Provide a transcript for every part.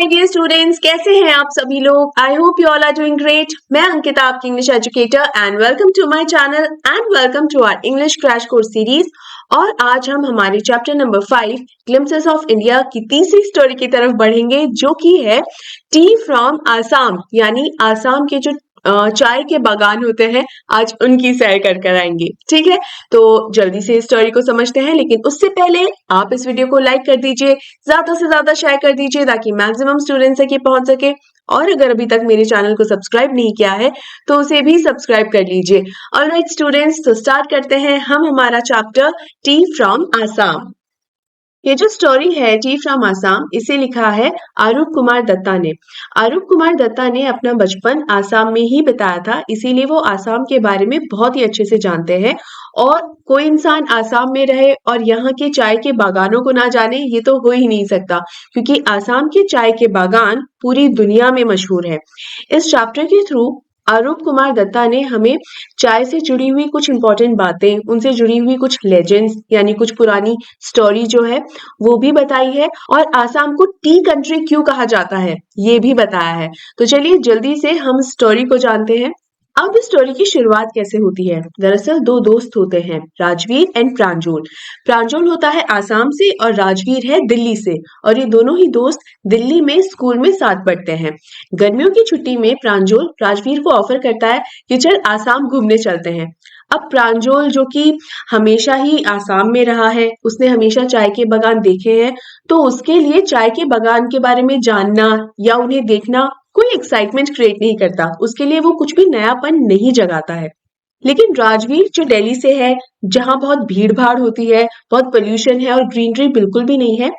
Hi dear students, कैसे हैं आप सभी लोग। I hope you all are doing great. मैं अंकिता, आपकी English educator, and welcome to my channel and welcome to our English crash course series. और आज हम हमारे chapter number 5 glimpses of India की तीसरी स्टोरी की तरफ बढ़ेंगे, जो कि है टी फ्रॉम आसाम, यानी आसाम के जो चाय के बागान होते हैं, आज उनकी सैर कर आएंगे। ठीक है, तो जल्दी से इस स्टोरी को समझते हैं, लेकिन उससे पहले आप इस वीडियो को लाइक कर दीजिए, ज्यादा से ज्यादा शेयर कर दीजिए ताकि मैक्सिमम स्टूडेंट्स तक ये पहुंच सके। और अगर अभी तक मेरे चैनल को सब्सक्राइब नहीं किया है तो उसे भी सब्सक्राइब कर लीजिए। ऑलराइट स्टूडेंट्स, तो स्टार्ट करते हैं हम हमारा चैप्टर टी फ्रॉम आसाम। ये जो स्टोरी है टी फ्रॉम आसाम, इसे लिखा है आरूप कुमार दत्ता ने। आरूप कुमार दत्ता ने अपना बचपन आसाम में ही बिताया था, इसीलिए वो आसाम के बारे में बहुत ही अच्छे से जानते हैं। और कोई इंसान आसाम में रहे और यहाँ के चाय के बागानों को ना जाने, ये तो हो ही नहीं सकता, क्योंकि आसाम के चाय के बागान पूरी दुनिया में मशहूर है। इस चैप्टर के थ्रू आरूप कुमार दत्ता ने हमें चाय से जुड़ी हुई कुछ इंपॉर्टेंट बातें, उनसे जुड़ी हुई कुछ लेजेंड्स यानी कुछ पुरानी स्टोरी जो है वो भी बताई है, और आसाम को टी कंट्री क्यों कहा जाता है ये भी बताया है। तो चलिए जल्दी से हम स्टोरी को जानते हैं। अब इस स्टोरी की शुरुआत कैसे होती है। दरअसल दो दोस्त होते हैं, राजवीर एंड प्रांजल। प्रांजल होता है आसाम से और राजवीर है दिल्ली से, और ये दोनों ही दोस्त दिल्ली में स्कूल में साथ पढ़ते हैं। गर्मियों की छुट्टी में प्रांजल राजवीर को ऑफर करता है कि चल आसाम घूमने चलते हैं। अब प्रांजल, जो कि हमेशा ही आसाम में रहा है, उसने हमेशा चाय के बागान देखे हैं, तो उसके लिए चाय के बागान के बारे में जानना या उन्हें देखना कोई एक्साइटमेंट क्रिएट नहीं करता, उसके लिए वो कुछ भी नयापन नहीं जगाता है। लेकिन राजवीर जो दिल्ली से है, जहां बहुत भीड़ भाड़ होती है, बहुत पोल्यूशन है और ग्रीनरी बिल्कुल भी नहीं है,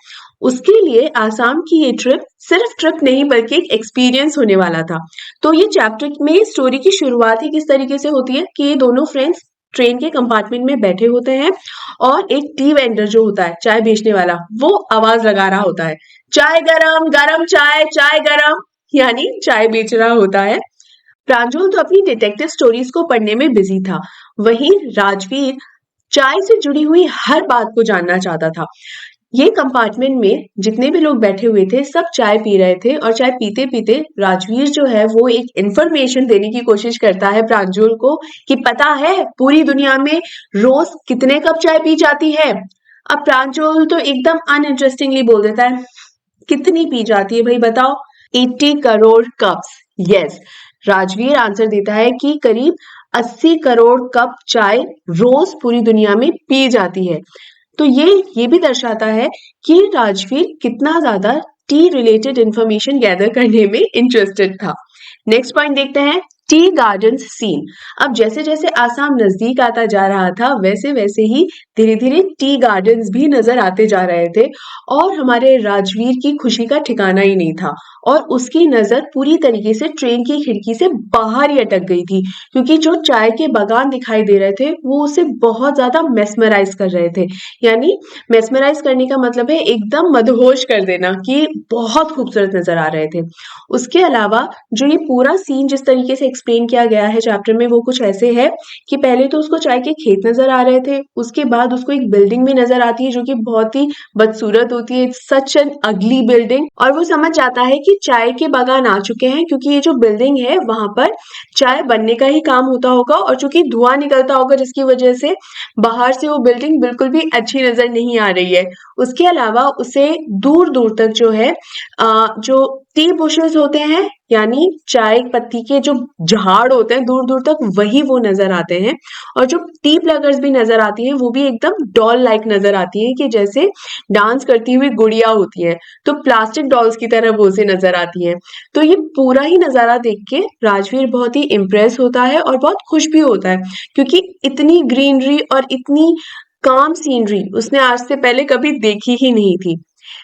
उसके लिए आसाम की ये ट्रिप सिर्फ ट्रिप नहीं बल्कि एक एक्सपीरियंस होने वाला था। तो ये चैप्टर में स्टोरी की शुरुआत ही किस तरीके से होती है कि ये दोनों फ्रेंड्स ट्रेन के कंपार्टमेंट में बैठे होते हैं, और एक टी वेंडर जो होता है, चाय बेचने वाला, वो आवाज लगा रहा होता है, चाय गरम गरम चाय, चाय गरम, यानी चाय बेच रहा होता है। प्रांजल तो अपनी डिटेक्टिव स्टोरीज को पढ़ने में बिजी था, वहीं राजवीर चाय से जुड़ी हुई हर बात को जानना चाहता था। ये कंपार्टमेंट में जितने भी लोग बैठे हुए थे, सब चाय पी रहे थे, और चाय पीते पीते राजवीर जो है वो एक इंफॉर्मेशन देने की कोशिश करता है प्रांजल को कि पता है पूरी दुनिया में रोज कितने कप चाय पी जाती है। अब प्रांजल तो एकदम अनइंटरेस्टिंगली बोल देता है, कितनी पी जाती है भाई बताओ। 80 crore cups. Yes, Rajveer answer देता है कि करीब 80 करोड़ कप चाय रोज पूरी दुनिया में पी जाती है। तो ये भी दर्शाता है कि राजवीर कितना ज्यादा टी रिलेटेड इंफॉर्मेशन गैदर करने में इंटरेस्टेड था। नेक्स्ट पॉइंट देखते हैं, टी गार्डन सीन। अब जैसे जैसे आसाम नजदीक आता जा रहा था, वैसे वैसे ही धीरे धीरे टी गार्डन्स भी नजर आते जा रहे थे, और हमारे राजवीर की खुशी का ठिकाना ही नहीं था, और उसकी नजर पूरी तरीके से ट्रेन की खिड़की से बाहर ही अटक गई थी, क्योंकि जो चाय के बागान दिखाई दे रहे थे वो उसे बहुत ज्यादा मेस्मराइज कर रहे थे। यानी मेस्मराइज करने का मतलब है एकदम मदहोश कर देना, कि बहुत खूबसूरत नजर आ रहे थे। उसके अलावा जो ये पूरा सीन जिस तरीके से एक्सप्लेन किया गया है चैप्टर में, वो कुछ ऐसे है कि पहले तो उसको चाय के खेत नजर आ रहे थे, उसके बाद उसको एक बिल्डिंग भी नजर आती है जो कि बहुत ही बदसूरत होती है, सच एन अगली बिल्डिंग, और वो समझ जाता है कि चाय के बागान आ चुके हैं, क्योंकि ये जो बिल्डिंग है वहां पर चाय बनने का ही काम होता होगा, और चूंकि धुआं निकलता होगा जिसकी वजह से बाहर से वो बिल्डिंग बिल्कुल भी अच्छी नजर नहीं आ रही है। उसके अलावा उसे दूर दूर तक जो है जो टी बुशेस होते हैं, यानी चाय पत्ती के जो झाड़ होते हैं, दूर दूर तक वही वो नजर आते हैं, और जो टी प्लगर्स भी नजर आती हैं वो भी एकदम डॉल लाइक नजर आती है, कि जैसे डांस करती हुई गुड़िया होती है, तो प्लास्टिक डॉल्स की तरह वो से नजर आती है। तो ये पूरा ही नजारा देख के राजवीर बहुत ही इम्प्रेस होता है और बहुत खुश भी होता है, क्योंकि इतनी ग्रीनरी और इतनी काम सीनरी उसने आज से पहले कभी देखी ही नहीं थी।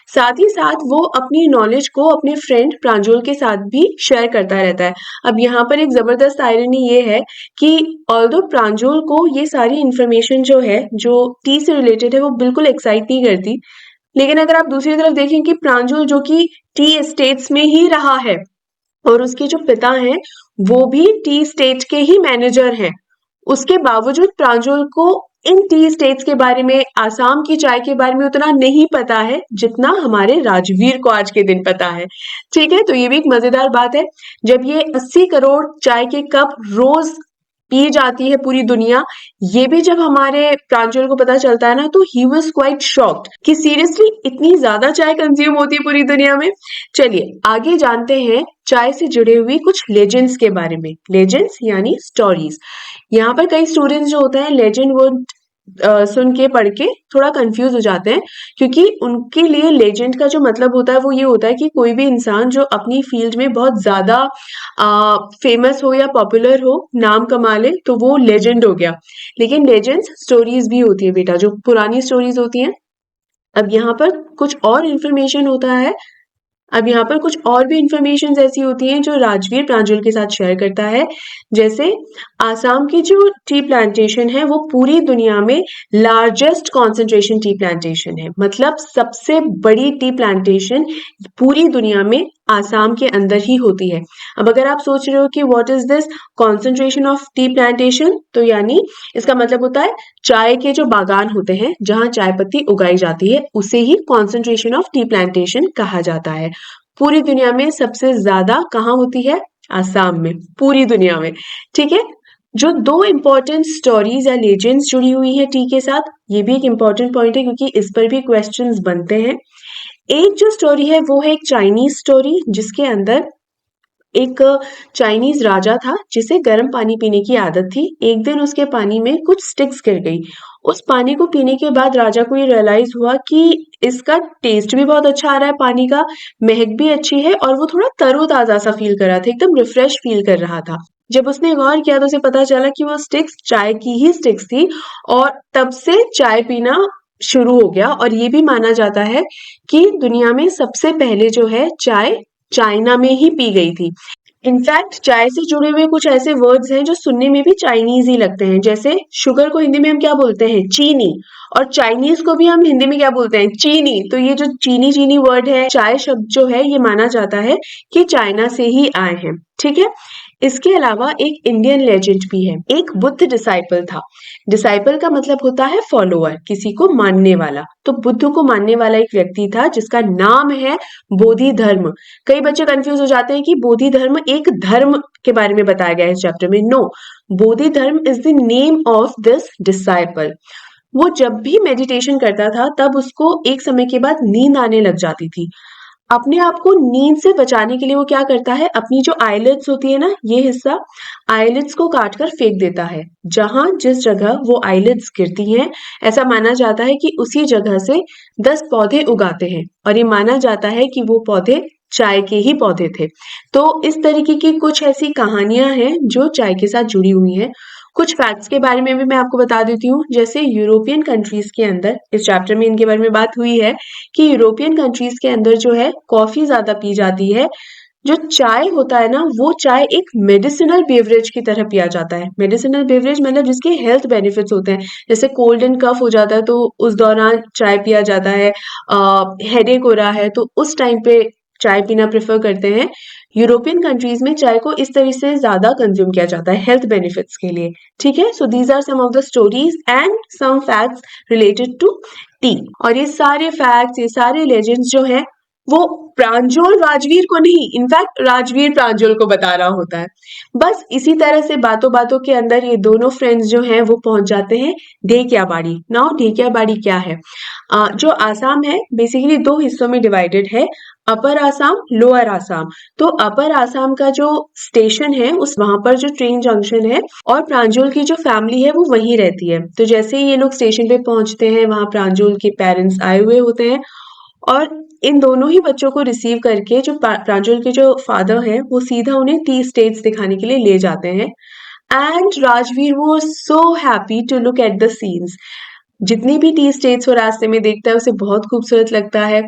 साथ ही साथ वो अपनी नॉलेज को अपने फ्रेंड प्रांजल के साथ भी शेयर करता रहता है। अब यहाँ पर एक जबरदस्त आयरनी ये है कि ऑल्दो प्रांजल को ये सारी इंफॉर्मेशन जो है, जो टी से रिलेटेड है, वो बिल्कुल एक्साइट नहीं करती, लेकिन अगर आप दूसरी तरफ देखें कि प्रांजल जो कि टी एस्टेट्स में ही रहा है, और उसके जो पिता हैं वो भी टी स्टेट के ही मैनेजर हैं, उसके बावजूद प्रांजल को इन टी स्टेट्स के बारे में, आसाम की चाय के बारे में उतना नहीं पता है जितना हमारे राजवीर को आज के दिन पता है। ठीक है, तो ये भी एक मजेदार बात है। जब ये 80 करोड़ चाय के कप रोज पी जाती है पूरी दुनिया, ये भी जब हमारे प्रांजल को पता चलता है ना, तो ही वाज क्वाइट शॉक्ड कि सीरियसली इतनी ज्यादा चाय कंज्यूम होती है पूरी दुनिया में। चलिए आगे जानते हैं चाय से जुड़े हुए कुछ लेजेंड्स के बारे में। लेजेंड्स यानी स्टोरीज। यहाँ पर कई स्टूडेंट्स जो होते हैं लेजेंड वर्ड सुन के पढ़ के थोड़ा कंफ्यूज हो जाते हैं, क्योंकि उनके लिए लेजेंड का जो मतलब होता है वो ये होता है कि कोई भी इंसान जो अपनी फील्ड में बहुत ज्यादा फेमस हो या पॉपुलर हो, नाम कमा ले, तो वो लेजेंड हो गया। लेकिन लेजेंड्स स्टोरीज भी होती है बेटा, जो पुरानी स्टोरीज होती हैं। अब यहाँ पर कुछ और इन्फॉर्मेशन होता है। अब यहाँ पर कुछ और भी इंफॉर्मेशन ऐसी होती हैं जो राजवीर प्रांजल के साथ शेयर करता है। जैसे आसाम की जो टी प्लांटेशन है वो पूरी दुनिया में लार्जेस्ट कॉन्सेंट्रेशन टी प्लांटेशन है। मतलब सबसे बड़ी टी प्लांटेशन पूरी दुनिया में आसाम के अंदर ही होती है। अब अगर आप सोच रहे हो कि what is this concentration of tea plantation, तो यानी इसका मतलब होता है चाय के जो बागान होते हैं जहां चाय पत्ती उगाई जाती है उसे ही कॉन्सेंट्रेशन ऑफ टी प्लांटेशन कहा जाता है। पूरी दुनिया में सबसे ज्यादा कहाँ होती है? आसाम में, पूरी दुनिया में। ठीक है, जो दो इंपॉर्टेंट स्टोरीज या लेजेंड्स जुड़ी हुई है टी के साथ, ये भी एक इंपॉर्टेंट पॉइंट है क्योंकि इस पर भी क्वेश्चंस बनते हैं। एक जो स्टोरी है वो है एक चाइनीज स्टोरी, जिसके अंदर एक चाइनीज राजा था जिसे गर्म पानी पीने की आदत थी। एक दिन उसके पानी में कुछ स्टिक्स गिर गई। उस पानी को पीने के बाद राजा को ये रियलाइज हुआ कि इसका टेस्ट भी बहुत अच्छा आ रहा है पानी का, महक भी अच्छी है और वो थोड़ा तरोताजा सा फील कर रहा था, एकदम रिफ्रेश फील कर रहा था। जब उसने गौर किया तो उसे पता चला कि वो स्टिक्स चाय की ही स्टिक्स थी, और तब से चाय पीना शुरू हो गया। और ये भी माना जाता है कि दुनिया में सबसे पहले जो है चाय चाइना में ही पी गई थी। इनफैक्ट चाय से जुड़े हुए कुछ ऐसे वर्ड्स हैं जो सुनने में भी चाइनीज ही लगते हैं। जैसे शुगर को हिंदी में हम क्या बोलते हैं? चीनी। और चाइनीज को भी हम हिंदी में क्या बोलते हैं? चीनी। तो ये जो चीनी चीनी वर्ड है, चाय शब्द जो है, ये माना जाता है कि चाइना से ही आए हैं। ठीक है, इसके अलावा एक इंडियन लेजेंड भी है। एक बुद्ध डिसाइपल था। डिसाइपल का मतलब होता है फॉलोअर, किसी को मानने वाला। तो बुद्ध को मानने वाला एक व्यक्ति था जिसका नाम है बोधि धर्म। कई बच्चे कंफ्यूज हो जाते हैं कि बोधि धर्म एक धर्म के बारे में बताया गया है इस चैप्टर में। नो, बोधि धर्म is the name of this disciple. वो जब भी मेडिटेशन करता था तब उसको एक समय के बाद नींद आने लग जाती थी। अपने आप को नींद से बचाने के लिए वो क्या करता है, अपनी जो आईलिड्स होती है ना, ये हिस्सा, आईलिड्स को काटकर फेंक देता है। जहां जिस जगह वो आईलिड्स गिरती हैं, ऐसा माना जाता है कि उसी जगह से 10 पौधे उगाते हैं, और ये माना जाता है कि वो पौधे चाय के ही पौधे थे। तो इस तरीके की कुछ ऐसी कहानियां हैं जो चाय के साथ जुड़ी हुई हैं। कुछ फैक्ट्स के बारे में भी मैं आपको बता देती हूँ। जैसे यूरोपियन कंट्रीज के अंदर, इस चैप्टर में इनके बारे में बात हुई है कि यूरोपियन कंट्रीज के अंदर जो है कॉफी ज्यादा पी जाती है। जो चाय होता है ना, वो चाय एक मेडिसिनल बेवरेज की तरह पिया जाता है। मेडिसिनल बेवरेज मतलब जिसके हेल्थ बेनिफिट्स होते हैं। जैसे कोल्ड एंड कफ हो जाता है तो उस दौरान चाय पिया जाता है। हेडेक हो रहा है तो उस टाइम पे चाय पीना प्रेफर करते हैं। यूरोपियन कंट्रीज में चाय को इस तरह से ज्यादा कंज्यूम किया जाता है हेल्थ बेनिफिट्स के लिए। ठीक है, so these are some of the stories and some facts related to tea. और ये सारे फैक्ट्स, ये सारे लेजेंड्स जो है वो प्रांजल राजवीर को नहीं, इनफैक्ट राजवीर प्रांजल को बता रहा होता है। बस इसी तरह से बातों बातों के अंदर ये दोनों फ्रेंड्स जो हैं वो पहुंच जाते हैं ढेकियाबाड़ी। नाउ ढेकियाबाड़ी क्या है? जो आसाम है बेसिकली दो हिस्सों में डिवाइडेड है, अपर आसाम, लोअर आसाम। तो अपर आसाम का जो स्टेशन है, उस वहां पर जो ट्रेन जंक्शन है, और प्रांजल की जो फैमिली है वो वहीं रहती है। तो जैसे ही ये लोग स्टेशन पे पहुंचते हैं, वहां प्रांजल के पेरेंट्स आए हुए होते हैं, और इन दोनों ही बच्चों को रिसीव करके जो प्रांजल के जो फादर हैं वो सीधा उन्हें टी स्टेट्स दिखाने के लिए ले जाते हैं। And Rajvir was so happy to look at the scenes. जितनी भी टी स्टेट्स वो रास्ते में देखता है उसे बहुत खूबसूरत लगता है।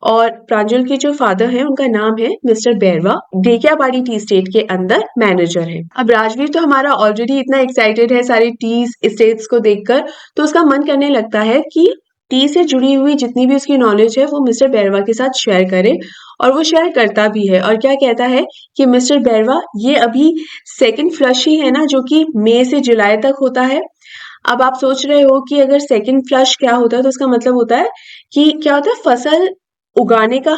और प्रांजल के जो फादर हैं उनका नाम है मिस्टर बैरवा, ढेकियाबाड़ी टी स्टेट के अंदर मैनेजर है। अब राजवीर तो हमारा ऑलरेडी इतना एक्साइटेड है सारे टी स्टेट्स को देखकर, तो उसका मन करने लगता है कि टी से जुड़ी हुई जितनी भी उसकी नॉलेज है वो मिस्टर बैरवा के साथ शेयर करे। और वो शेयर करता भी है, और क्या कहता है कि मिस्टर बैरवा, ये अभी सेकंड फ्लश ही है ना, जो कि मई से जुलाई तक होता है। अब आप सोच रहे हो कि अगर सेकंड फ्लश क्या होता है, तो इसका मतलब होता है कि क्या होता है,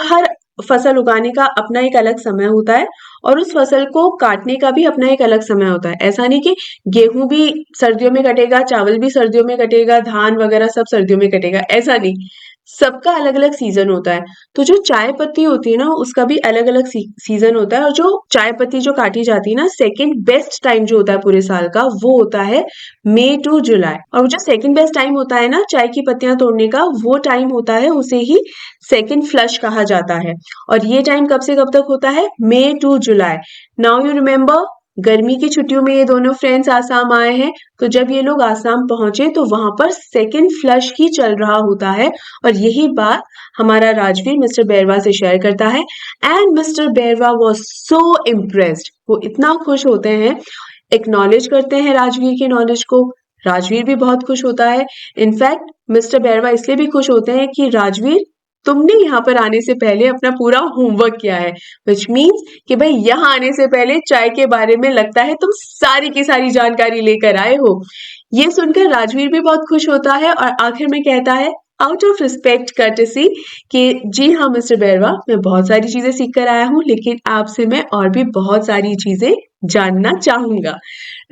हर फसल उगाने का अपना एक अलग समय होता है और उस फसल को काटने का भी अपना एक अलग समय होता है। ऐसा नहीं कि गेहूं भी सर्दियों में कटेगा, चावल भी सर्दियों में कटेगा, धान वगैरह सब सर्दियों में कटेगा, ऐसा नहीं। सबका अलग अलग सीजन होता है। तो जो चाय पत्ती होती है ना, उसका भी अलग अलग सीजन होता है। और जो चाय पत्ती जो काटी जाती है ना, सेकंड बेस्ट टाइम जो होता है पूरे साल का, वो होता है मई टू जुलाई। और वो जो सेकंड बेस्ट टाइम होता है ना चाय की पत्तियां तोड़ने का, वो टाइम होता है, उसे ही सेकंड फ्लश कहा जाता है। और ये टाइम कब से कब तक होता है? May to July. Now you remember, गर्मी की छुट्टियों में ये दोनों फ्रेंड्स आसाम आए हैं। तो जब ये लोग आसाम पहुंचे तो वहां पर सेकंड फ्लश ही चल रहा होता है। और यही बात हमारा राजवीर मिस्टर बैरवा से शेयर करता है। And mister Bairwa was so impressed, वो इतना खुश होते हैं, एक्नॉलेज करते हैं राजवीर के नॉलेज को। राजवीर भी बहुत खुश होता है। इनफैक्ट मिस्टर बैरवा इसलिए भी खुश होते हैं कि राजवीर, तुमने यहाँ पर आने से पहले अपना पूरा होमवर्क किया है, विच मीन्स कि भाई यहाँ आने से पहले चाय के बारे में लगता है तुम सारी की सारी जानकारी लेकर आए हो। ये सुनकर राजवीर भी बहुत खुश होता है और आखिर में कहता है, आउट ऑफ रिस्पेक्ट कर्टेसी, कि जी हाँ मिस्टर बैरवा, मैं बहुत सारी चीजें सीख कर आया हूँ, लेकिन आपसे मैं और भी बहुत सारी चीजें जानना चाहूंगा।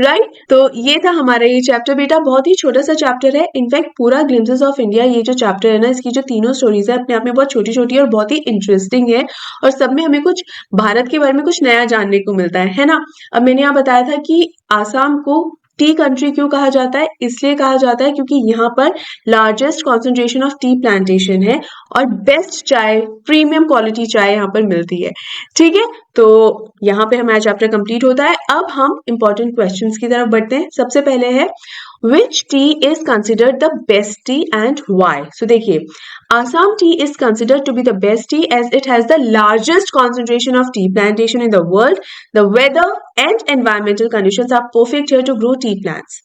राइट, तो ये था हमारा ये चैप्टर बेटा। बहुत ही छोटा सा चैप्टर है। इनफैक्ट पूरा ग्लिम्पसेस ऑफ इंडिया ये जो चैप्टर है ना, इसकी जो तीनों स्टोरीज है अपने आप में बहुत छोटी छोटी और बहुत ही इंटरेस्टिंग है। और सब में हमें कुछ भारत के बारे में कुछ नया जानने को मिलता है ना। अब मैंने यहाँ बताया था कि आसाम को टी कंट्री क्यों कहा जाता है। इसलिए कहा जाता है क्योंकि यहाँ पर largest concentration of tea plantation है और बेस्ट चाय, प्रीमियम क्वालिटी चाय यहाँ पर मिलती है। ठीक है, तो यहाँ पे हमारा चैप्टर कंप्लीट होता है। अब हम इंपॉर्टेंट क्वेश्चंस की तरफ बढ़ते हैं। सबसे पहले है, which tea is considered the best tea and why? So देखिए, Assam tea is considered to be the best tea as it has the largest concentration of tea plantation in the world. The weather and environmental conditions are perfect here to grow tea plants.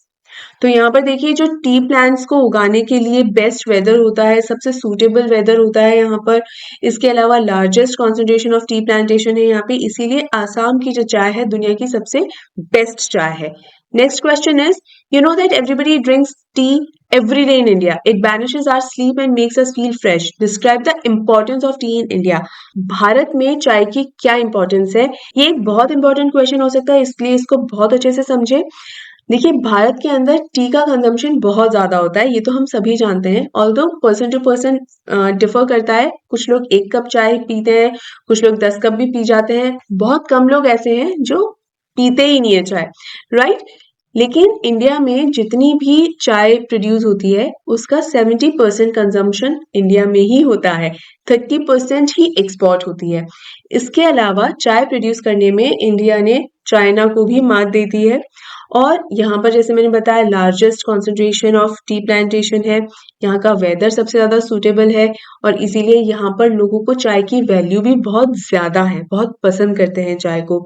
तो यहाँ पर देखिए, जो T plants को उगाने के लिए best weather होता है, सबसे सूटेबल वेदर होता है यहाँ पर। इसके अलावा largest concentration of tea plantation है यहाँ पे, इसीलिए आसाम की जो चाय है दुनिया की सबसे बेस्ट चाय है। Next question is, you know that everybody drinks tea every day in India. It banishes our sleep and makes us feel fresh. Describe the importance of tea in India. Bharat में चाय की क्या इंपॉर्टेंस है? ये एक बहुत इंपॉर्टेंट क्वेश्चन हो सकता है, इसलिए इसको बहुत अच्छे से समझे। देखिए, भारत के अंदर टी का कंजम्पशन बहुत ज्यादा होता है, ये तो हम सभी जानते हैं। Although person to person differ करता है। कुछ लोग 1 कप चाय पीते हैं, कुछ लोग 10 कप भी पी जाते हैं। बहुत कम लोग ऐसे हैं जो पीते ही नहीं है चाय, राइट। लेकिन इंडिया में जितनी भी चाय प्रोड्यूस होती है, उसका 70% कंजम्पशन इंडिया में ही होता है, 30% ही एक्सपोर्ट होती है। इसके अलावा चाय प्रोड्यूस करने में इंडिया ने चाइना को भी मात दे दी है। और यहाँ पर जैसे मैंने बताया, largest concentration of tea plantation है, यहाँ का वेदर सबसे ज्यादा सूटेबल है और इसीलिए यहाँ पर लोगों को चाय की वैल्यू भी बहुत ज्यादा है, बहुत पसंद करते हैं चाय को।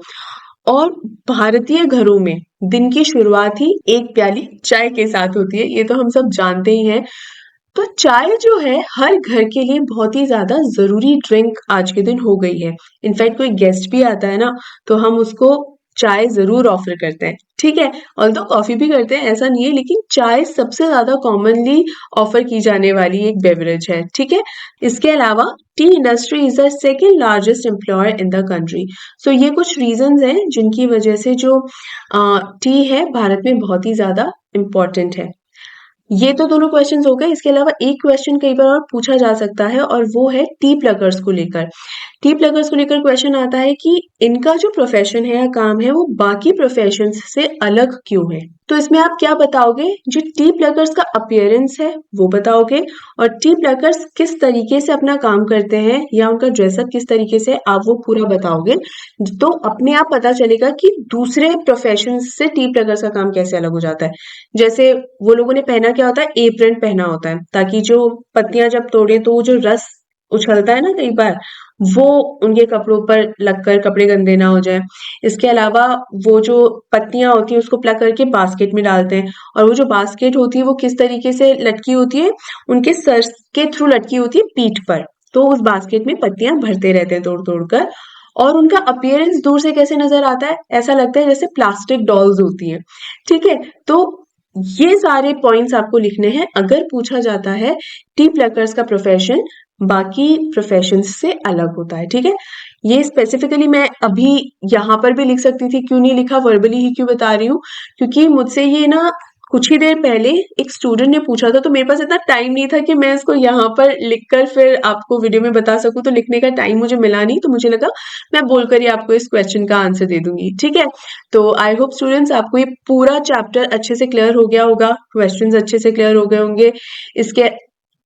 और भारतीय घरों में दिन की शुरुआत ही एक प्याली चाय के साथ होती है, ये तो हम सब जानते ही हैं। तो चाय जो है हर घर के लिए बहुत ही ज्यादा जरूरी ड्रिंक आज के दिन हो गई है। इनफैक्ट कोई गेस्ट भी आता है ना, तो हम उसको चाय जरूर ऑफर करते हैं। ठीक है, ऑल्दो कॉफी भी करते हैं, ऐसा नहीं है, लेकिन चाय सबसे ज्यादा कॉमनली ऑफर की जाने वाली एक बेवरेज है। ठीक है, इसके अलावा tea industry is the second largest employer in the country. So ये कुछ रीजंस हैं जिनकी वजह से जो टी है भारत में बहुत ही ज्यादा इम्पोर्टेंट है। ये तो दोनों क्वेश्चंस हो गए। इसके अलावा एक क्वेश्चन कई बार और पूछा जा सकता है और वो है टी प्लगर्स को लेकर। टी प्लगर्स को लेकर क्वेश्चन आता है कि इनका जो प्रोफेशन है या काम है वो बाकी प्रोफेशन से अलग क्यों है। तो इसमें आप क्या बताओगे? जो टी प्लगर्स का अपीयरेंस है वो बताओगे, और टी प्लगर्स किस तरीके से अपना काम करते हैं या उनका ड्रेसअप किस तरीके से, आप वो पूरा बताओगे। तो अपने आप पता चलेगा कि दूसरे प्रोफेशन से टी प्लगर्स का काम कैसे अलग हो जाता है। जैसे वो लोगों ने पहना क्या होता है, एप्रन पहना होता है, ताकि जो पत्तियां जब तोड़े तो वो जो रस उछलता है ना कई बार, वो उनके कपड़ों पर लगकर कपड़े गंदे ना हो जाए। इसके अलावा वो जो पत्तियां होती है उसको प्लग करके बास्केट में डालते हैं, और वो जो बास्केट होती है वो किस तरीके से लटकी होती है, उनके सर के थ्रू लटकी होती है पीठ पर। तो उस बास्केट में पत्तियां भरते रहते हैं तोड़ तोड़ कर। और उनका अपीयरेंस दूर से कैसे नजर आता है, ऐसा लगता है जैसे प्लास्टिक डॉल्स होती है। ठीक है, तो ये सारे पॉइंट्स आपको लिखने हैं अगर पूछा जाता है टी प्लकर्स का प्रोफेशन बाकी प्रोफेशन से अलग होता है, ठीक है। ये स्पेसिफिकली मैं अभी यहाँ पर भी लिख सकती थी, क्यों नहीं लिखा, वर्बली ही क्यों बता रही हूँ, क्योंकि मुझसे ये ना कुछ ही देर पहले एक स्टूडेंट ने पूछा था, तो मेरे पास इतना टाइम नहीं था कि मैं इसको यहाँ पर लिखकर फिर आपको वीडियो में बता सकूं, तो लिखने का टाइम मुझे मिला नहीं, तो मुझे लगा मैं बोलकर ही आपको इस क्वेश्चन का आंसर दे दूंगी, ठीक है। तो आई होप स्टूडेंट्स आपको ये पूरा चैप्टर अच्छे से क्लियर हो गया होगा, क्वेश्चंस अच्छे से क्लियर हो गए होंगे, इसके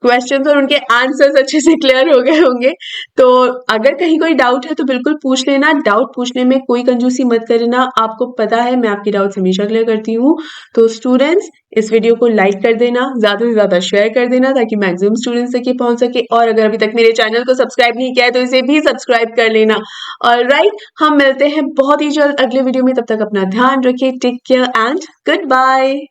क्वेश्चंस और उनके आंसर्स अच्छे से क्लियर हो गए होंगे। तो अगर कहीं कोई डाउट है तो बिल्कुल पूछ लेना, डाउट पूछने में कोई कंजूसी मत करना, आपको पता है मैं आपकी डाउट्स हमेशा क्लियर करती हूँ। तो स्टूडेंट्स इस वीडियो को लाइक कर देना, ज्यादा से ज्यादा शेयर कर देना ताकि मैक्सिमम स्टूडेंट्स तक ये पहुंच सके, और अगर अभी तक मेरे चैनल को सब्सक्राइब नहीं किया है तो इसे भी सब्सक्राइब कर लेना। और राइट, हम मिलते हैं बहुत ही जल्द अगले वीडियो में, तब तक अपना ध्यान रखिए, take care and good bye.